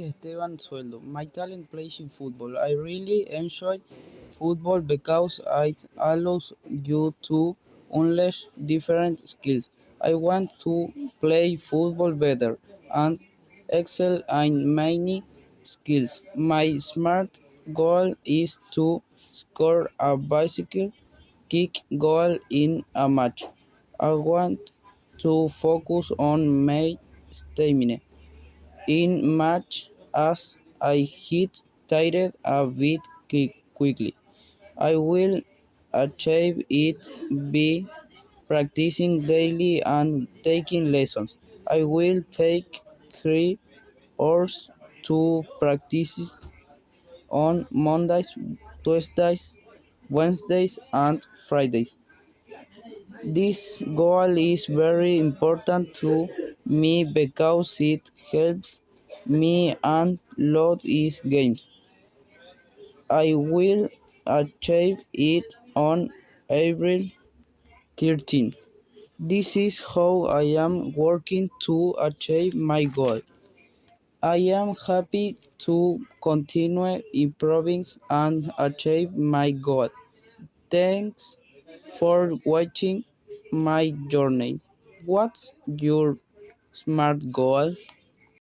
Esteban Sueldo. My talent plays in football. I really enjoy football because it allows you to unleash different skills. I want to play football better and excel in many skills. My smart goal is to score a bicycle kick goal in a match. I want to focus on my stamina in match as I hit tired a bit quickly. I will achieve it by practicing daily and taking lessons. I will take 3 hours to practice on Mondays, Tuesdays, Wednesdays, and Fridays. This goal is very important to me because it helps me and lot is games. I will achieve it on April 13. This is how I am working to achieve my goal. I am happy to continue improving and achieve my goal. Thanks for watching my journey. What's your smart goal?